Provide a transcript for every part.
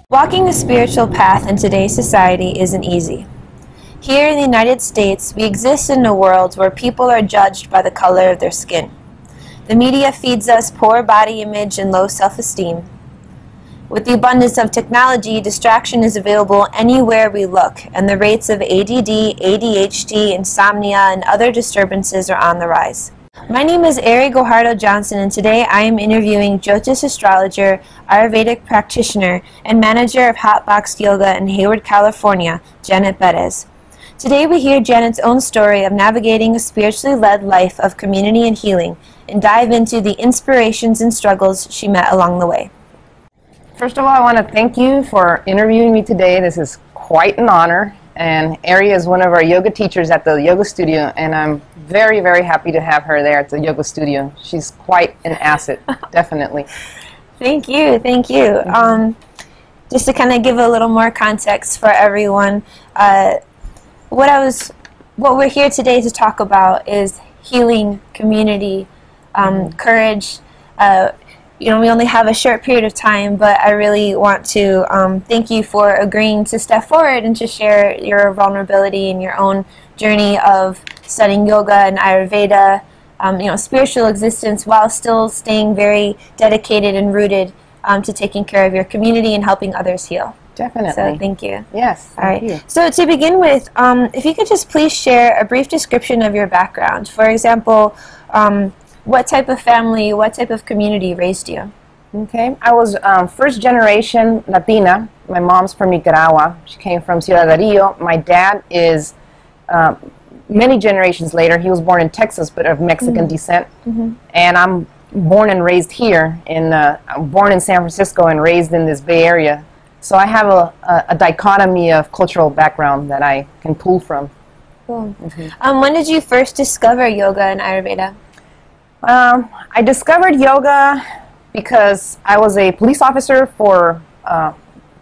Walking a spiritual path in today's society isn't easy. Here in the United States, we exist in a world where people are judged by the color of their skin. The media feeds us poor body image and low self-esteem. With the abundance of technology, distraction is available anywhere we look, and the rates of ADD, ADHD, insomnia, and other disturbances are on the rise. My name is Eri Guajardo Johnson, and today I am interviewing Jyotish astrologer, Ayurvedic practitioner, and manager of Hotbox Yoga in Hayward, California, Janet Perez. Today we hear Janet's own story of navigating a spiritually led life of community and healing, and dive into the inspirations and struggles she met along the way. First of all, I want to thank you for interviewing me today. This is quite an honor, and Eri is one of our yoga teachers at the yoga studio, and I'm very, very happy to have her there at the. She's quite an asset, definitely. Thank you, thank you. Just to kind of give a little more context for everyone, what we're here today to talk about is healing, community, courage. We only have a short period of time, but I really want to thank you for agreeing to step forward and to share your vulnerability and your own journey of studying yoga and Ayurveda, spiritual existence, while still staying very dedicated and rooted to taking care of your community and helping others heal. Definitely. So thank you. Yes. All right. So to begin with, if you could just please share a brief description of your background. For example, what type of family, what type of community raised you? Okay. I was first generation Latina. My mom's from Nicaragua. She came from Ciudad de Rio. My dad is many generations later. He was born in Texas, but of Mexican descent. And I'm born and raised here. I'm born in San Francisco and raised in this Bay Area. So I have a dichotomy of cultural background that I can pull from. Cool. When did you first discover yoga and Ayurveda? I discovered yoga because I was a police officer for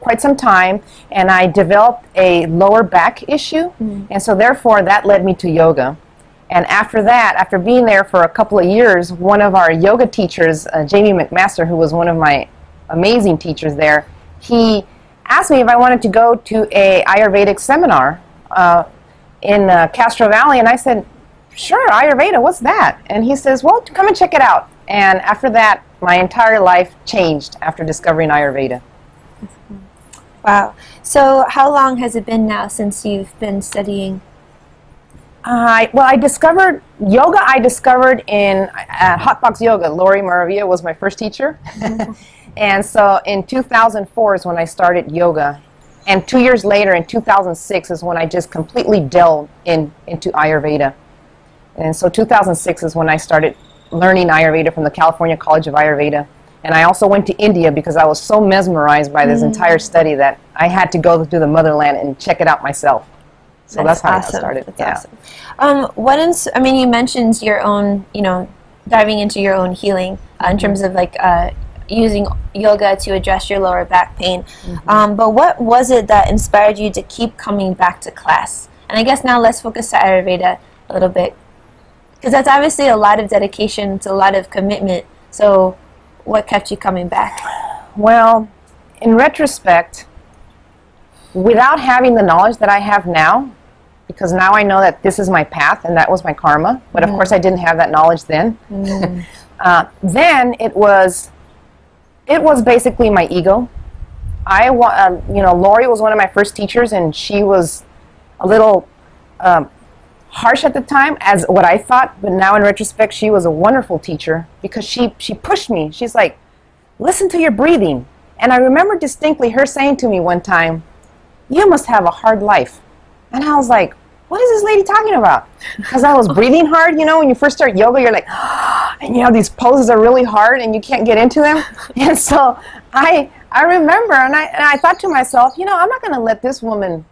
quite some time, and I developed a lower back issue, and so therefore that led me to yoga. And after that, after being there for a couple of years, one of our yoga teachers, Jamie McMaster, who was one of my amazing teachers there, he asked me if I wanted to go to a Ayurvedic seminar in Castro Valley, and I said, sure, Ayurveda, what's that? And he says, well, come and check it out. And after that, my entire life changed after discovering Ayurveda. Wow. So how long has it been now since you've been studying? Well, I discovered yoga. I discovered in Hotbox Yoga. Lori Maravilla was my first teacher. And so in 2004 is when I started yoga. And 2 years later, in 2006, is when I just completely delved into Ayurveda. And so 2006 is when I started learning Ayurveda from the California College of Ayurveda. And I also went to India because I was so mesmerized by this entire study that I had to go to the motherland and check it out myself. So that's how awesome. I started. That's awesome. You mentioned your own, diving into your own healing in terms of using yoga to address your lower back pain. But what was it that inspired you to keep coming back to class? And I guess now let's focus on Ayurveda a little bit, because that's obviously a lot of dedication, it's a lot of commitment. So what kept you coming back? Well, in retrospect, without having the knowledge that I have now, because now I know that this is my path and that was my karma, but of course I didn't have that knowledge then. Then it was basically my ego. Lori was one of my first teachers, and she was a little harsh at the time, as what I thought, but now in retrospect, she was a wonderful teacher because she pushed me. She's like, listen to your breathing. And I remember distinctly her saying to me one time, you must have a hard life. And I was like, what is this lady talking about? Because I was breathing hard. When you first start yoga, you're like, and these poses are really hard and you can't get into them. And so I remember, and I thought to myself, I'm not going to let this woman,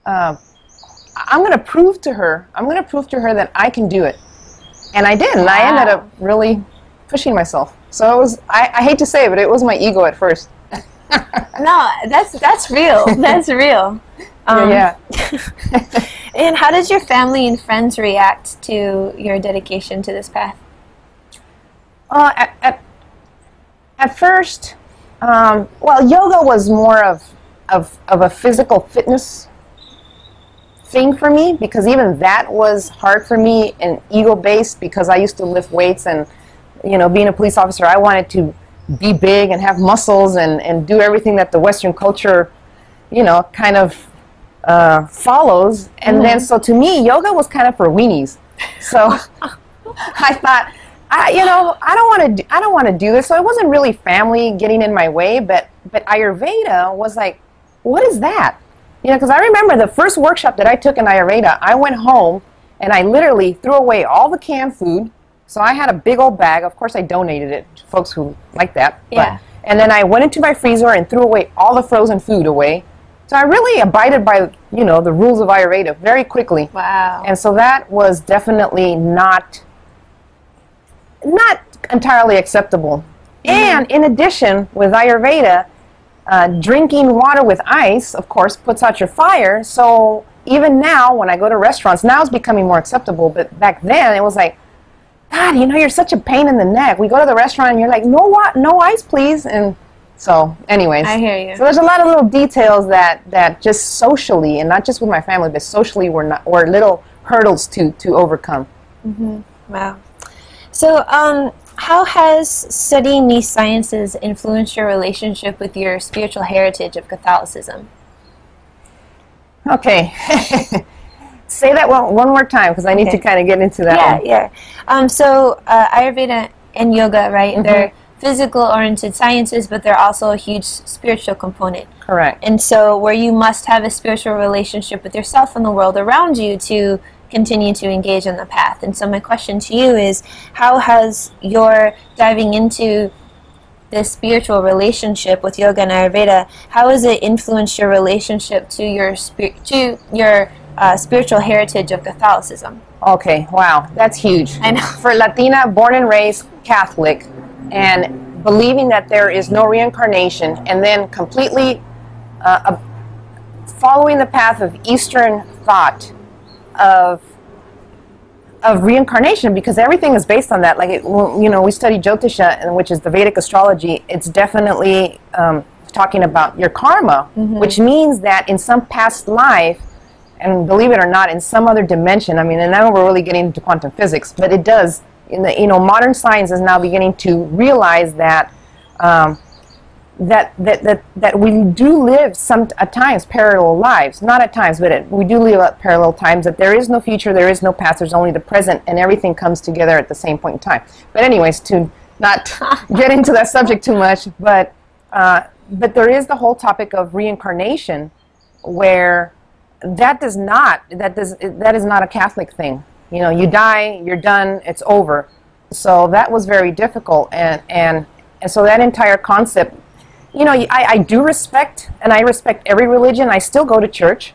I'm going to prove to her that I can do it. And I did, and I ended up really pushing myself. So it was, I hate to say it, but it was my ego at first. No, that's real. That's real. Yeah. And how did your family and friends react to your dedication to this path? At first, Well, yoga was more of a physical fitness thing for me, because even that was hard for me and ego-based, because I used to lift weights, and being a police officer, I wanted to be big and have muscles and do everything that the Western culture kind of follows. And then so to me, yoga was kind of for weenies. So I thought, I don't want to do this. So it wasn't really family getting in my way, but Ayurveda was like, what is that? Because I remember the first workshop that I took in Ayurveda, I went home and I literally threw away all the canned food. So I had a big old bag. Of course, I donated it to folks who like that. Yeah. And then I went into my freezer and threw away all the frozen food away. So I really abided by, the rules of Ayurveda very quickly. Wow. And so that was definitely not entirely acceptable. And in addition, with Ayurveda, drinking water with ice, of course, puts out your fire. So even now, when I go to restaurants, now it's becoming more acceptable. But back then, it was like, God, you're such a pain in the neck. We go to the restaurant and you're like, no ice, please. And so, anyways. I hear you. So there's a lot of little details that just socially, and not just with my family, but socially were little hurdles to overcome. Mm-hmm. Wow. So, how has studying these sciences influenced your relationship with your spiritual heritage of Catholicism? Okay. Say that one more time, because I need to kind of get into that one. Yeah. So Ayurveda and yoga, right? Mm-hmm. They're physical-oriented sciences, but they're also a huge spiritual component. Correct. And so where you must have a spiritual relationship with yourself and the world around you to continue to engage on the path. And so my question to you is, how has your diving into this spiritual relationship with yoga and Ayurveda, how has it influenced your relationship to your spiritual heritage of Catholicism? Okay, wow, that's huge. I know. For Latina, born and raised Catholic, and believing that there is no reincarnation, and then completely following the path of Eastern thought of reincarnation, because everything is based on that. Like, we study Jyotisha, which is the Vedic astrology. It's definitely talking about your karma, which means that in some past life, and believe it or not, in some other dimension, and now we're really getting into quantum physics, but it does, modern science is now beginning to realize that that we do live at times parallel lives, not at times, but we do live at parallel times, that there is no future, there is no past, there's only the present, and everything comes together at the same point in time. But anyways, to not get into that subject too much, but there is the whole topic of reincarnation, where that is not a Catholic thing. You die, you're done, it's over. So that was very difficult, and so that entire concept, I do respect, and I respect every religion. I still go to church,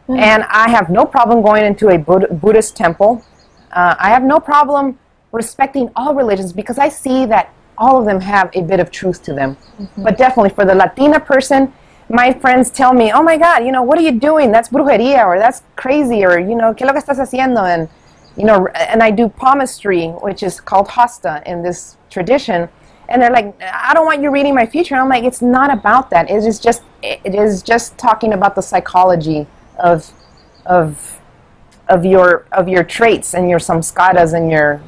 and I have no problem going into a Buddhist temple. I have no problem respecting all religions, because I see that all of them have a bit of truth to them. But definitely for the Latina person, my friends tell me, oh my God, what are you doing? That's brujeria, or that's crazy, or, ¿qué lo que estás haciendo? And, and I do palmistry, which is called hosta in this tradition. And they're like, I don't want you reading my future. And I'm like, it's not about that. It is just talking about the psychology of your traits and your samskaras and your,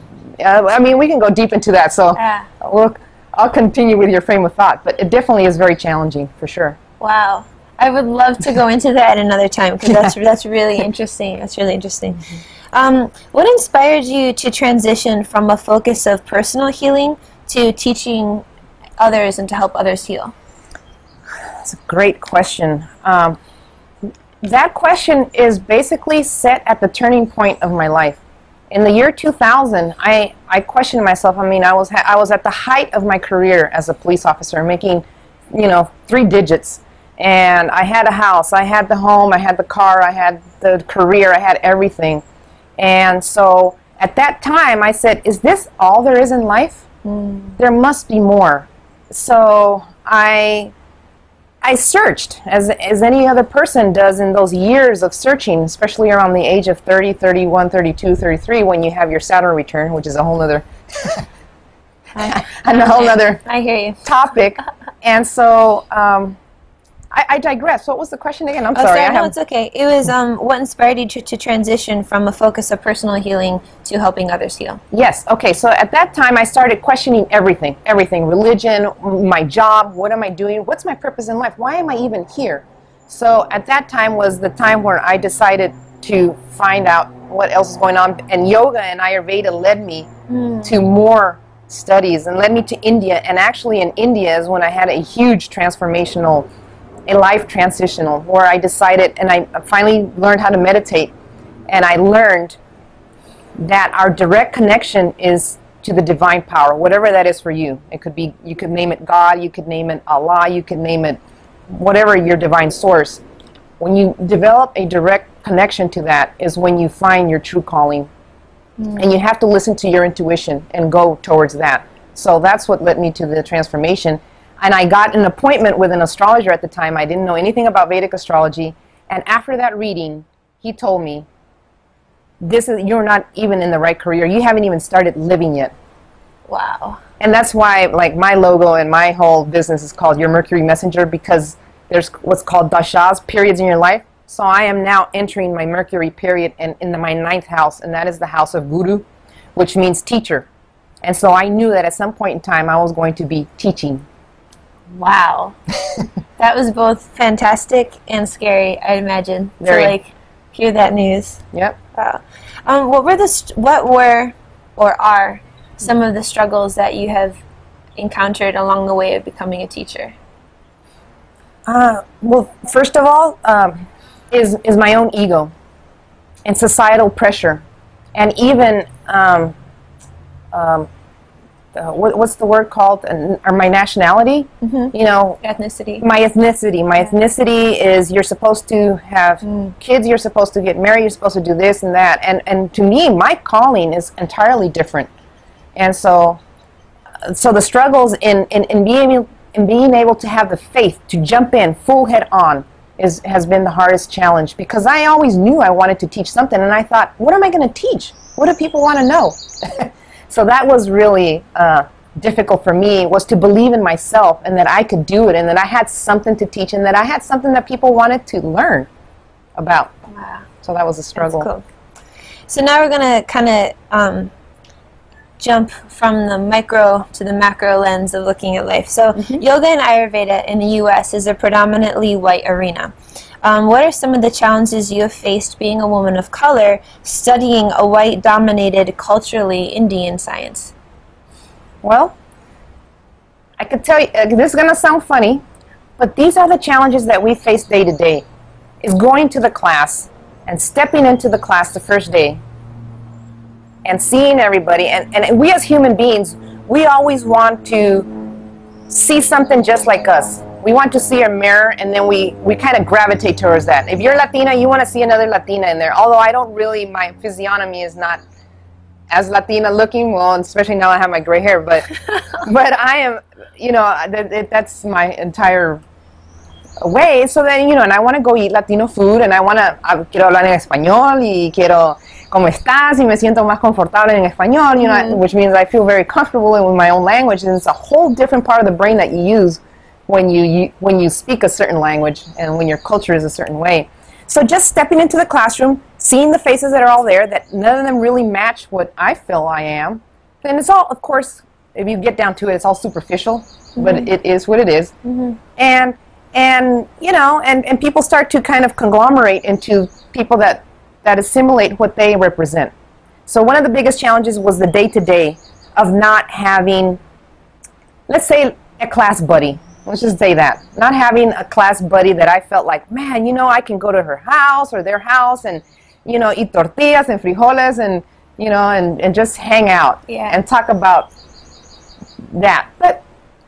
we can go deep into that. So I'll continue with your frame of thought, but it definitely is very challenging for sure. Wow. I would love to go into that another time, because that's really interesting. That's really interesting. What inspired you to transition from a focus of personal healing to teaching others and to help others heal? That's a great question. That question is basically set at the turning point of my life. In the year 2000, I questioned myself. I was at the height of my career as a police officer, making 3 digits. And I had a house, I had the home, I had the car, I had the career, I had everything. And so at that time I said, is this all there is in life? There must be more. So I searched, as any other person does in those years of searching, especially around the age of 30, 31, 32, 33, when you have your Saturn return, which is a whole other on a whole other I hear you. topic. And so I digress. What was the question again? I'm sorry. No, it's okay. It was what inspired you to transition from a focus of personal healing to helping others heal? Yes. Okay. So at that time, I started questioning everything. Religion, my job, what am I doing? What's my purpose in life? Why am I even here? So at that time was the time where I decided to find out what else is going on. And yoga and Ayurveda led me to more studies and led me to India. And actually in India is when I had a huge a life transitional, where I decided, and I finally learned how to meditate, and I learned that our direct connection is to the divine power, whatever that is for you. It could be, you could name it God, you could name it Allah, you could name it whatever your divine source. When you develop a direct connection to that is when you find your true calling. And you have to listen to your intuition and go towards that. So that's what led me to the transformation. And I got an appointment with an astrologer at the time. I didn't know anything about Vedic astrology. And after that reading, he told me, you're not even in the right career. You haven't even started living yet. Wow. And that's why, like, my logo and my whole business is called Your Mercury Messenger, because there's what's called dashas, periods in your life. So I am now entering my Mercury period in my 9th house, and that is the house of Guru, which means teacher. And so I knew that at some point in time I was going to be teaching. Wow. That was both fantastic and scary, I'd imagine, Very. to like hear that news. Yep. Wow. What were or are some of the struggles that you have encountered along the way of becoming a teacher? Well, first of all, is my own ego and societal pressure, and even what's the word called? Or my nationality. You know, Ethnicity. My ethnicity. My ethnicity is, you're supposed to have kids. You're supposed to get married. You're supposed to do this and that. And to me, my calling is entirely different. And so the struggles in being able to have the faith to jump in full head on has been the hardest challenge, because I always knew I wanted to teach something, and I thought, what am I going to teach? What do people want to know? So that was really difficult for me, was to believe in myself and that I could do it, and that I had something to teach, and that I had something that people wanted to learn about. Wow. So that was a struggle. That's cool. So now we're going to kind of jump from the micro to the macro lens of looking at life. So yoga and Ayurveda in the U.S. is a predominantly white arena. What are some of the challenges you have faced being a woman of color studying a white-dominated, culturally Indian science? Well, I could tell you, this is going to sound funny, but these are the challenges that we face day to day, is going to the class and stepping into the class the first day and seeing everybody. And we as human beings, we always want to see something just like us. We want to see a mirror, and then we kind of gravitate towards that. If you're Latina, you want to see another Latina in there. Although I don't really, my physiognomy is not as Latina looking, well, especially now I have my gray hair, but I am, you know, that's my entire way. So then, you know, and I want to go eat Latino food, and quiero hablar en español, y quiero, ¿cómo estás? Y me siento más confortable en español, you know, which means I feel very comfortable with my own language, and it's a whole different part of the brain that you use when you speak a certain language and when your culture is a certain way. So just stepping into the classroom, seeing the faces that are all there, that none of them really match what I feel I am, then it's all, of course, if you get down to it, it's all superficial, but it is what it is. And you know, and people start to kind of conglomerate into people that assimilate what they represent. So one of the biggest challenges was the day-to-day of not having, let's say, a class buddy. Let's just say that. Not having a class buddy that I felt like, man, you know, I can go to her house or their house and, you know, eat tortillas and frijoles and, you know, and just hang out and talk about that. But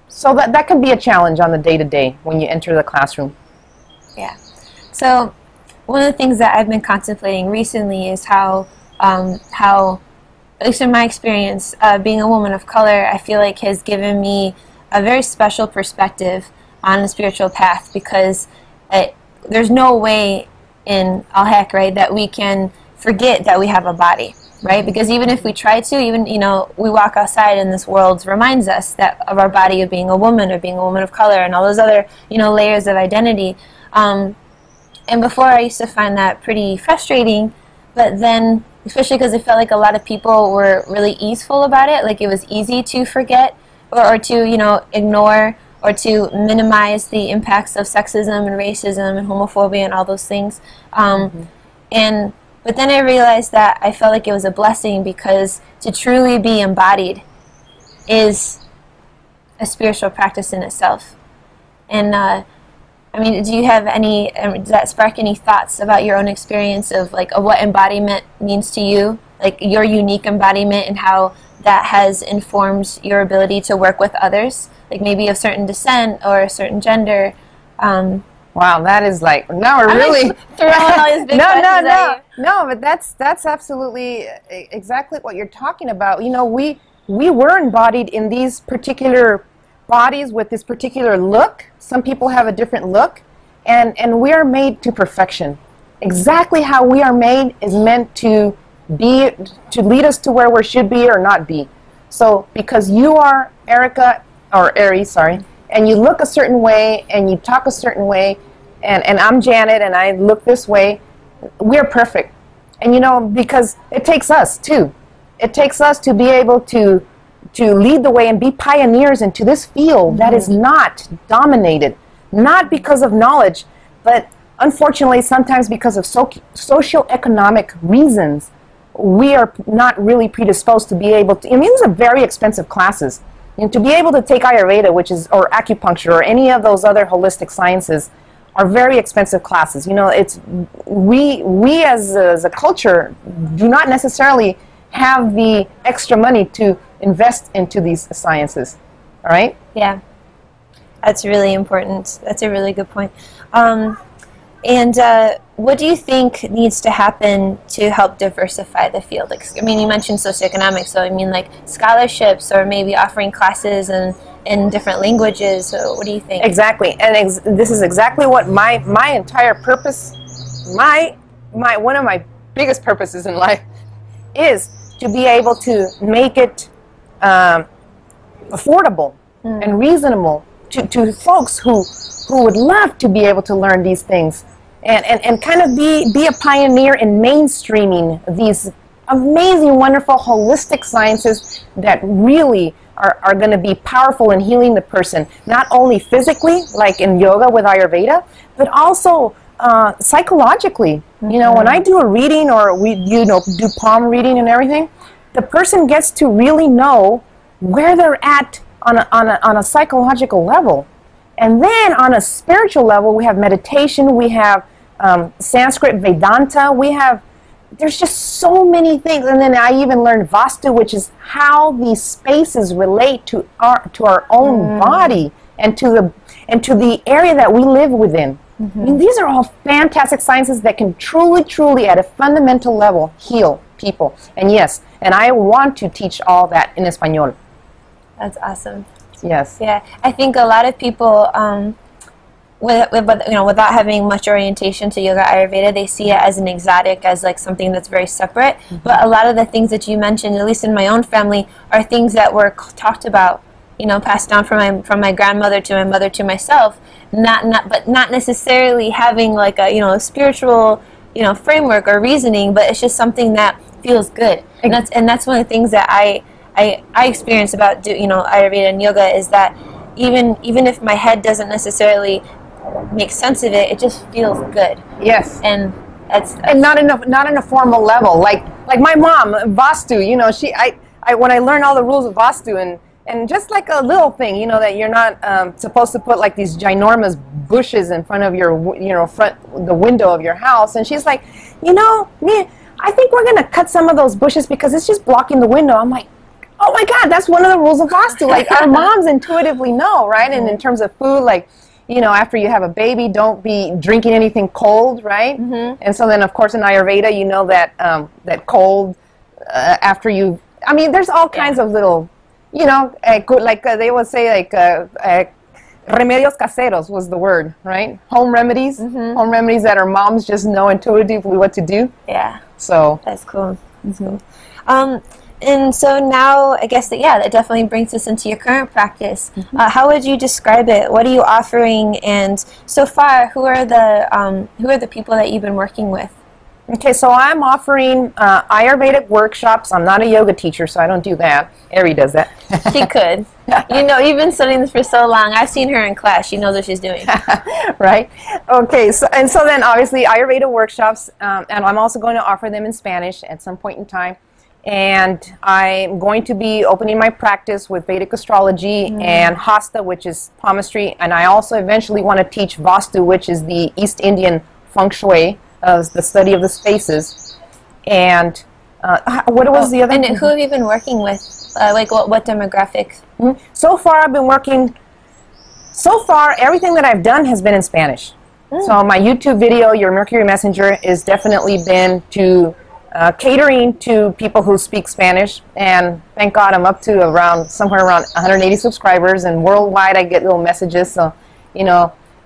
so that can be a challenge on the day-to-day when you enter the classroom. Yeah. So one of the things that I've been contemplating recently is how at least in my experience, being a woman of color, I feel like has given me a very special perspective on the spiritual path, because there's no way in all heck, right, that we can forget that we have a body. right? Because even if we try to, even, you know, we walk outside and this world reminds us that of our body, of being a woman or being a woman of color and all those other, you know, layers of identity. And before I used to find that pretty frustrating, but then, especially because I felt like a lot of people were really easeful about it, like it was easy to forget or to, you know, ignore or to minimize the impacts of sexism and racism and homophobia and all those things. But then I realized that I felt like it was a blessing, because to truly be embodied is a spiritual practice in itself. And I mean, do you have any, does that spark any thoughts about your own experience of like of what embodiment means to you? Like your unique embodiment and how that has informed your ability to work with others? Like maybe of certain descent or a certain gender? Wow, that is like, now we're really throwing all these big questions at you. No, but that's absolutely exactly what you're talking about. You know, we were embodied in these particular bodies with this particular look. Some people have a different look, and we are made to perfection. Exactly how we are made is meant to be, to lead us to where we should be or not be. So because you are Erica, or Eri, sorry, and you look a certain way and you talk a certain way, and I'm Janet and I look this way, we're perfect. And you know, because it takes us too. It takes us to be able to lead the way and be pioneers into this field that is not dominated, not because of knowledge, but unfortunately sometimes because of socioeconomic reasons. We are not really predisposed to be able to, I mean, these are very expensive classes. And to be able to take Ayurveda, which is, or acupuncture, or any of those other holistic sciences, are very expensive classes. You know, it's, we as a culture do not necessarily have the extra money to invest into these sciences. All right? Yeah. That's really important. That's a really good point. What do you think needs to happen to help diversify the field? Like, I mean, you mentioned socioeconomic, so I mean like scholarships or maybe offering classes in different languages. So what do you think? Exactly. And this is exactly what my entire purpose, one of my biggest purposes in life is to be able to make it affordable and reasonable to folks who would love to be able to learn these things, and kind of be a pioneer in mainstreaming these amazing, wonderful, holistic sciences that really are going to be powerful in healing the person, not only physically, like in yoga with Ayurveda, but also psychologically. You know, when I do a reading, or we, you know, do palm reading and everything, the person gets to really know where they're at on a psychological level. And then on a spiritual level, we have meditation, we have Sanskrit Vedanta, there's just so many things. And then I even learned Vastu, which is how these spaces relate to our own body and to the area that we live within. I mean, these are all fantastic sciences that can truly, at a fundamental level, heal people. And yes, and I want to teach all that in Espanol. That's awesome. Yes. Yeah, I think a lot of people, without having much orientation to yoga Ayurveda, they see it as an exotic, as like something that's very separate. But a lot of the things that you mentioned, at least in my own family, are things that were talked about, you know, passed down from my grandmother to my mother to myself. But not necessarily having like a spiritual framework or reasoning, but it's just something that feels good. And that's one of the things that I experience about Ayurveda and yoga, is that even if my head doesn't necessarily make sense of it, it just feels good. Yes. And and not in a formal level. Like my mom, Vastu, you know, when I learned all the rules of Vastu, and just like a little thing, you know, that you're not supposed to put like these ginormous bushes in front of your, the window of your house. And she's like, I think we're going to cut some of those bushes because it's just blocking the window. I'm like, oh my God, that's one of the rules of Vastu. Like our moms intuitively know, right? And in terms of food, like, after you have a baby, don't be drinking anything cold, right? And so then, of course, in Ayurveda, you know that that cold after you, I mean, there's all kinds of little, like they would say, like remedios caseros was the word, right? Home remedies, home remedies that our moms just know intuitively what to do. Yeah. So that's cool. And so now, I guess that definitely brings us into your current practice. How would you describe it? What are you offering? And so far, who are the people that you've been working with? Okay, so I'm offering Ayurvedic workshops. I'm not a yoga teacher, so I don't do that. Eri does that. She could. You've been studying this for so long. I've seen her in class. She knows what she's doing. Right? Okay, so then obviously Ayurveda workshops, and I'm also going to offer them in Spanish at some point in time. And I'm going to be opening my practice with Vedic astrology and Hasta, which is palmistry, and I also eventually want to teach Vastu, which is the East Indian feng shui, the study of the spaces. And what was the other? And who have you been working with? Like what demographic? So far, everything that I've done has been in Spanish. So my YouTube video, Your Mercury Messenger, is definitely been to catering to people who speak Spanish, and thank God I'm up to somewhere around 180 subscribers, and worldwide I get little messages. So,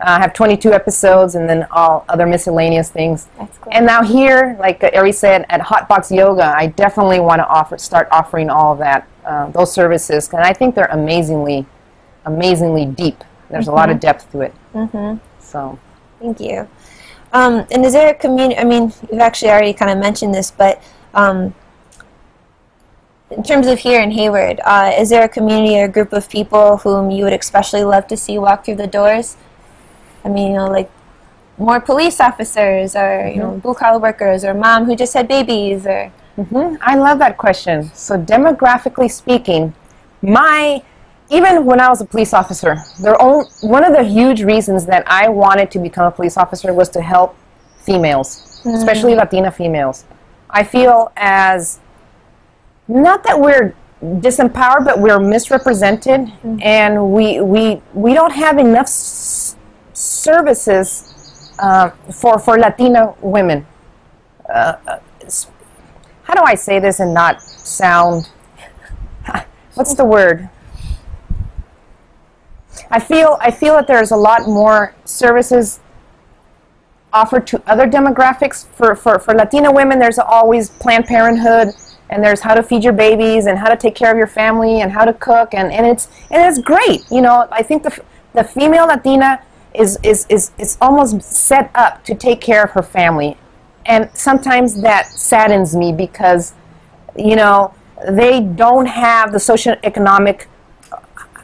I have 22 episodes, and then all other miscellaneous things. That's cool. And now here, like Eri said, at Hotbox Yoga, I definitely want to start offering all of that, those services, and I think they're amazingly deep. There's a lot of depth to it. So, thank you. And is there a community? I mean, you've actually already kind of mentioned this, but in terms of here in Hayward, is there a community or a group of people whom you would especially love to see walk through the doors? I mean, like more police officers, or blue-collar workers, or mom who just had babies, or. I love that question. So demographically speaking, even when I was a police officer, one of the huge reasons that I wanted to become a police officer was to help females, especially Latina females. I feel not that we're disempowered, but we're misrepresented, and we don't have enough services for Latina women. How do I say this and not sound, what's the word? I feel that there's a lot more services offered to other demographics. For Latina women, there's always Planned Parenthood, and there's how to feed your babies, and how to take care of your family, and how to cook, and it's great. I think the female Latina is almost set up to take care of her family, and sometimes that saddens me because they don't have the socioeconomic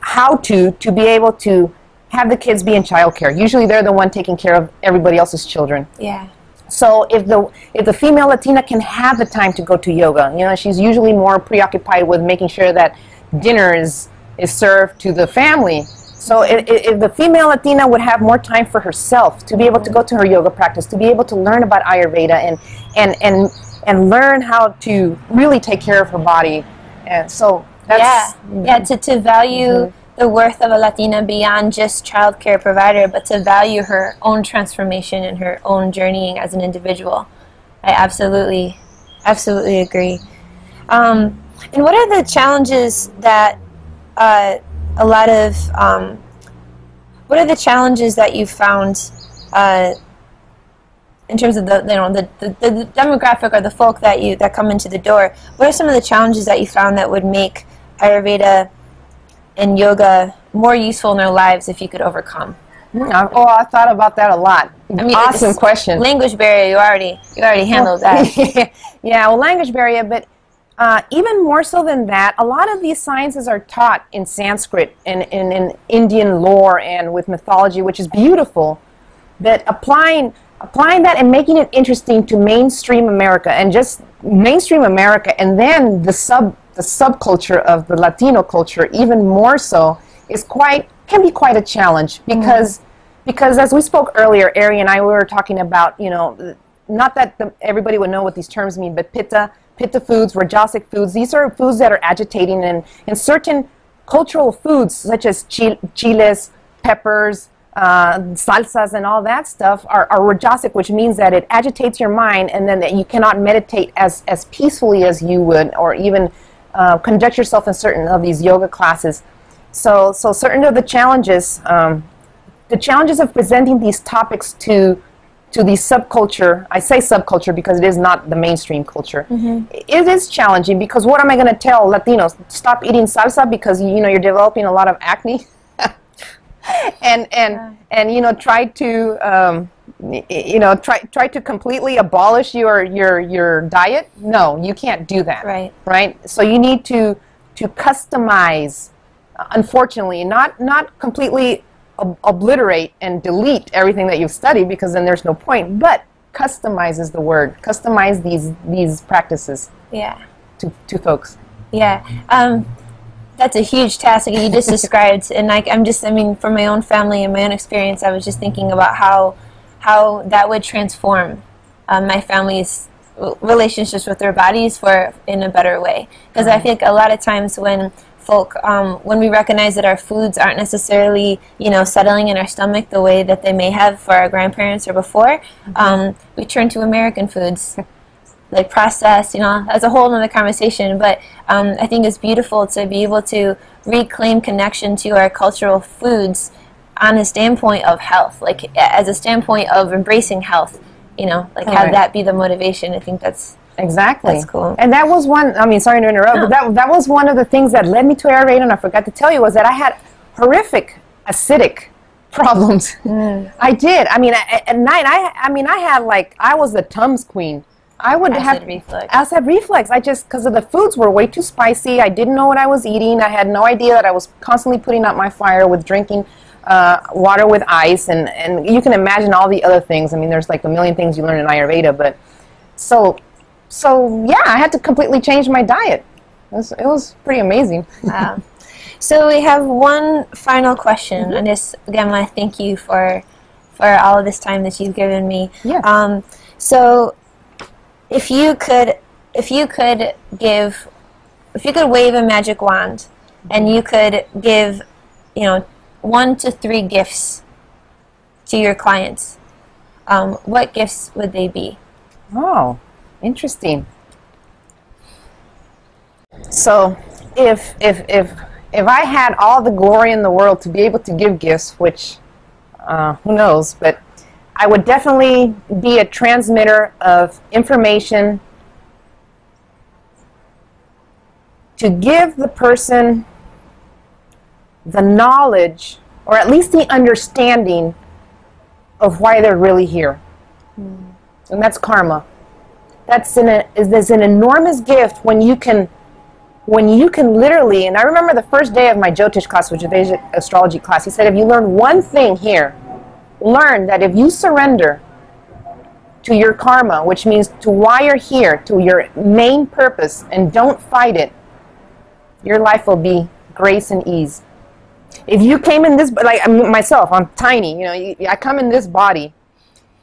how to be able to have the kids be in childcare. Usually they're the one taking care of everybody else's children. Yeah. So if the female Latina can have the time to go to yoga, she's usually more preoccupied with making sure that dinner is served to the family. So if the female Latina would have more time for herself, to be able to go to her yoga practice, to be able to learn about Ayurveda and learn how to really take care of her body. And so that's... to value the worth of a Latina beyond just childcare provider, but to value her own transformation and her own journeying as an individual. I absolutely agree. And what are the challenges that what are the challenges that you've found in terms of the demographic or the folk that come into the door? What are some of the challenges that you found that would make Ayurveda and yoga more useful in their lives if you could overcome? I thought about that a lot. Awesome question. Language barrier, you already handled that. Yeah, well, language barrier, but even more so than that, a lot of these sciences are taught in Sanskrit and in Indian lore and with mythology, which is beautiful. That applying that and making it interesting to mainstream America, and just mainstream America, and then the subculture of the Latino culture even more so, can be quite a challenge, because as we spoke earlier, Eri and I were talking about, not that everybody would know what these terms mean, but pitta foods, rajasic foods, these are foods that are agitating, and certain cultural foods such as chiles, peppers, salsas, and all that stuff are rajasic, which means that it agitates your mind, and then that you cannot meditate as peacefully as you would, or even conduct yourself in certain of these yoga classes. So certain of the challenges of presenting these topics to to the subculture. I say subculture because it is not the mainstream culture. It is challenging because what am I going to tell Latinos? Stop eating salsa because you're developing a lot of acne, and try to try to completely abolish your diet. No, you can't do that. Right. So you need to customize. Unfortunately, not completely obliterate and delete everything that you've studied, because then there's no point, but customize is the word. Customize these practices to folks. That's a huge task that you just described, and from my own family and my own experience, I was just thinking about how that would transform my family's relationships with their bodies in a better way, because I think a lot of times when when we recognize that our foods aren't necessarily, settling in our stomach the way that they may have for our grandparents or before, we turn to American foods, like processed, that's a whole other conversation. But I think it's beautiful to be able to reclaim connection to our cultural foods on a standpoint of health, like as a standpoint of embracing health, have that be the motivation. I think that's Exactly. That's cool. And that was one, sorry to interrupt, but that was one of the things that led me to Ayurveda, and I forgot to tell you, was that I had horrific acidic problems. I did. At night, I had I was the Tums queen. I would have acid reflux. Because of the foods were way too spicy. I didn't know what I was eating. I had no idea that I was constantly putting out my fire with drinking water with ice, and you can imagine all the other things. There's like a million things you learn in Ayurveda, but So yeah, I had to completely change my diet. It was pretty amazing. Wow. So we have one final question, and again, I want to thank you for all of this time that you've given me. Yeah. So if you could wave a magic wand, and you could give 1 to 3 gifts to your clients, what gifts would they be? Oh. Interesting. So, if I had all the glory in the world to be able to give gifts, which who knows, but I would definitely be a transmitter of information to give the person the knowledge, or at least the understanding of why they're really here. And that's karma. That's an enormous gift when you can literally, and I remember the first day of my Jyotish class, which is Vedic astrology class, he said, if you learn one thing here, learn that if you surrender to your karma, which means to why you're here, to your main purpose, and don't fight it, your life will be grace and ease. If you came in this, like myself, I'm tiny, I come in this body,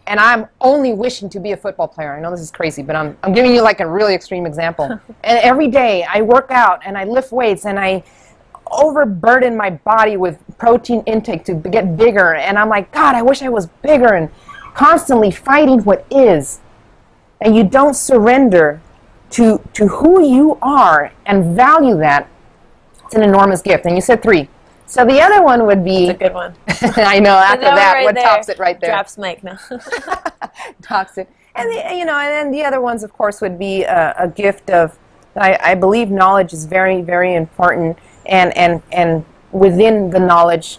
and I'm only wishing to be a football player. I know this is crazy, but I'm giving you like a really extreme example. And every day I work out and I lift weights and I overburden my body with protein intake to get bigger. And I'm like, God, I wish I was bigger, and constantly fighting what is. And you don't surrender to who you are and value that. It's an enormous gift. And you said 3. So the other one would be... That's a good one. I know, after that, what tops it right there? Drops mic, no. Tops it. And, and then the other ones, of course, would be a gift of... I believe knowledge is very, very important. And within the knowledge,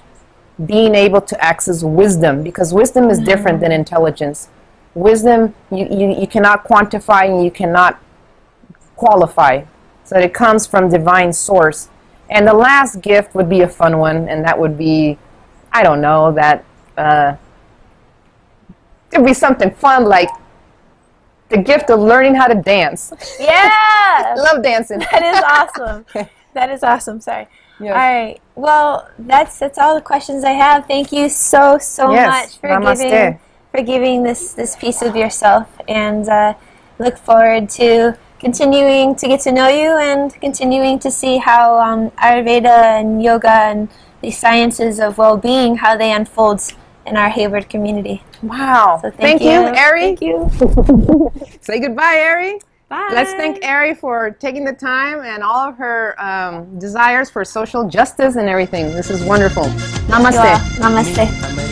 being able to access wisdom. Because wisdom is different than intelligence. Wisdom, you cannot quantify and you cannot qualify. So it comes from divine source. And the last gift would be a fun one, and that would be, I don't know, that it would be something fun, like the gift of learning how to dance. Yeah! I love dancing. That is awesome. That is awesome. Sorry. Yes. All right. Well, that's all the questions I have. Thank you so much for giving this piece of yourself, and look forward to continuing to get to know you and continuing to see how Ayurveda and yoga and the sciences of well-being, how they unfold in our Hayward community. Wow. So thank you, Eri. Thank you. Say goodbye, Eri. Bye. Let's thank Eri for taking the time and all of her desires for social justice and everything. This is wonderful. Namaste. Namaste.